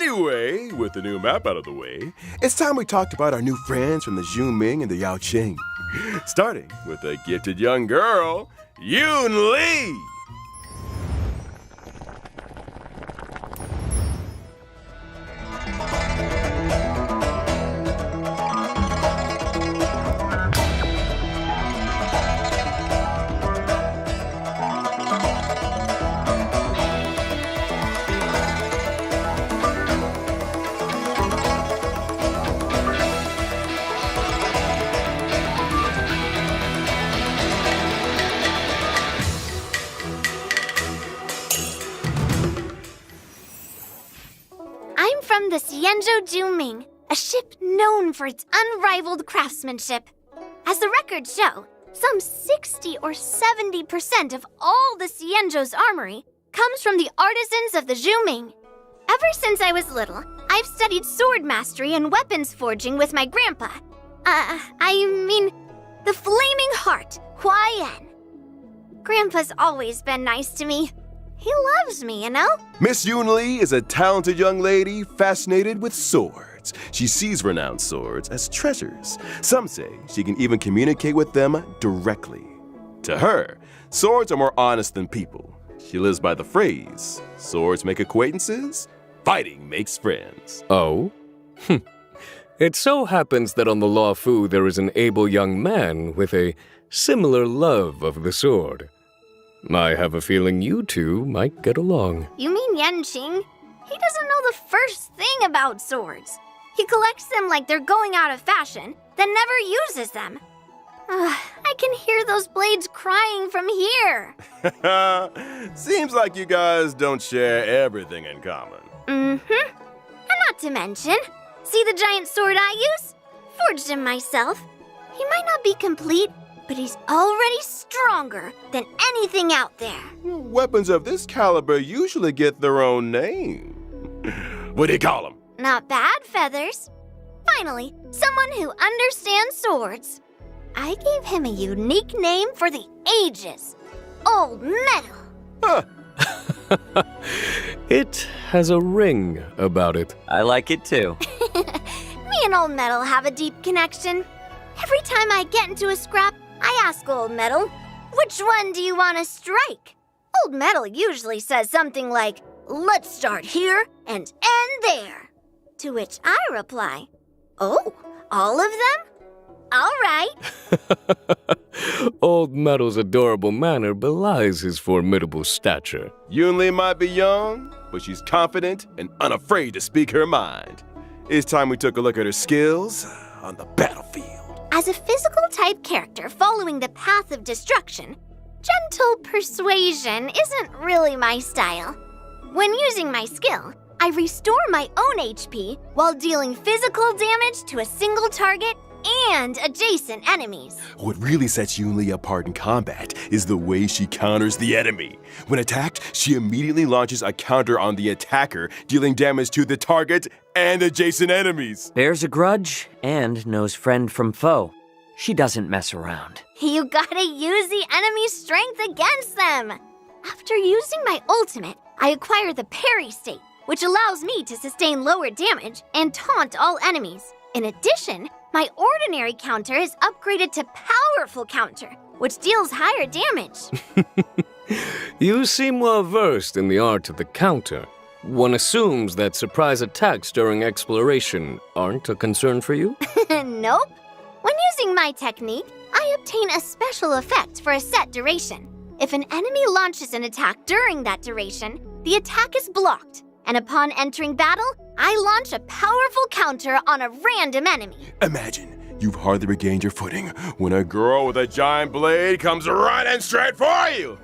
Anyway, with the new map out of the way, it's time we talked about our new friends from the Zhuming and the Yaoqing. Starting with a gifted young girl, YUNLI! From the Zhuming, a ship known for its unrivaled craftsmanship. As the records show, some 60 or 70% of all the Xianzhou's armory comes from the artisans of the Zhuming. Ever since I was little, I've studied sword mastery and weapons forging with my grandpa. The Flaming Heart, Huaiyan. Grandpa's always been nice to me. He loves me, you know? Miss YUNLI is a talented young lady fascinated with swords. She sees renowned swords as treasures. Some say she can even communicate with them directly. To her, swords are more honest than people. She lives by the phrase, swords make acquaintances, fighting makes friends. Oh? It so happens that on the Luofu there is an able young man with a similar love of the sword. I have a feeling you two might get along. You mean Yanqing? He doesn't know the first thing about swords. He collects them like they're going out of fashion, then never uses them. I can hear those blades crying from here. Seems like you guys don't share everything in common. And not to mention, see the giant sword I use? Forged him myself. He might not be complete, but he's already stronger than anything out there. Weapons of this caliber usually get their own name. What do you call them? Not bad, Feathers. Finally, someone who understands swords. I gave him a unique name for the ages. Old Metal. Huh. It has a ring about it. I like it too. Me and Old Metal have a deep connection. Every time I get into a scrap, I ask Old Metal, which one do you want to strike? Old Metal usually says something like, let's start here and end there. To which I reply, oh, all of them? All right. Old Metal's adorable manner belies his formidable stature. YUNLI might be young, but she's confident and unafraid to speak her mind. It's time we took a look at her skills on the battlefield. As a physical-type character following the path of destruction, gentle persuasion isn't really my style. When using my skill, I restore my own HP while dealing physical damage to a single target and adjacent enemies. What really sets YUNLI apart in combat is the way she counters the enemy. When attacked, she immediately launches a counter on the attacker, dealing damage to the target and adjacent enemies. Bears a grudge and knows friend from foe. She doesn't mess around. You gotta use the enemy's strength against them. After using my ultimate, I acquire the parry state, which allows me to sustain lower damage and taunt all enemies. In addition, my ordinary counter is upgraded to powerful counter, which deals higher damage. You seem well versed in the art of the counter. One assumes that surprise attacks during exploration aren't a concern for you? Nope. When using my technique, I obtain a special effect for a set duration. If an enemy launches an attack during that duration, the attack is blocked. And upon entering battle, I launch a powerful counter on a random enemy. Imagine you've hardly regained your footing when a girl with a giant blade comes running straight for you.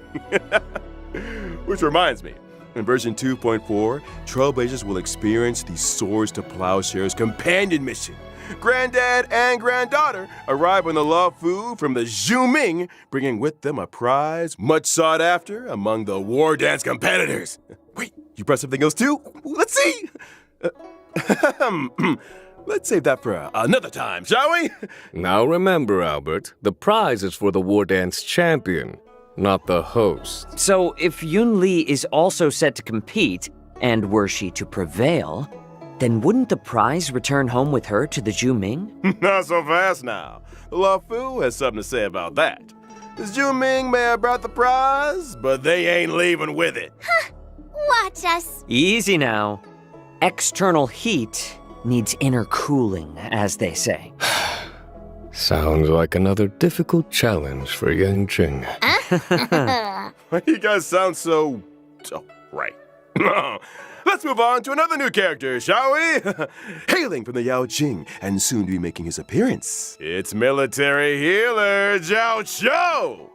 Which reminds me, in version 2.4, Trailblazers will experience the Swords to Plowshares companion mission. Granddad and granddaughter arrive on the Luofu from the Zhuming, bringing with them a prize much sought after among the war dance competitors. Wait, you brought something else too? Let's see. Let's save that for another time, shall we? Now remember, Albert, the prize is for the war dance champion, not the host. So if YUNLI is also set to compete, and were she to prevail, Then wouldn't the prize return home with her to the Zhu Ming? Not so fast now. The Luofu has something to say about that. The Zhu Ming may have brought the prize, but they ain't leaving with it. Watch us. Easy now. External heat needs inner cooling, as they say. Sounds like another difficult challenge for Yang Jing. Why do you guys sound so... Oh, right. Let's move on to another new character, shall we? Hailing from the Yao Qing and soon to be making his appearance, it's military healer Zhao Chou!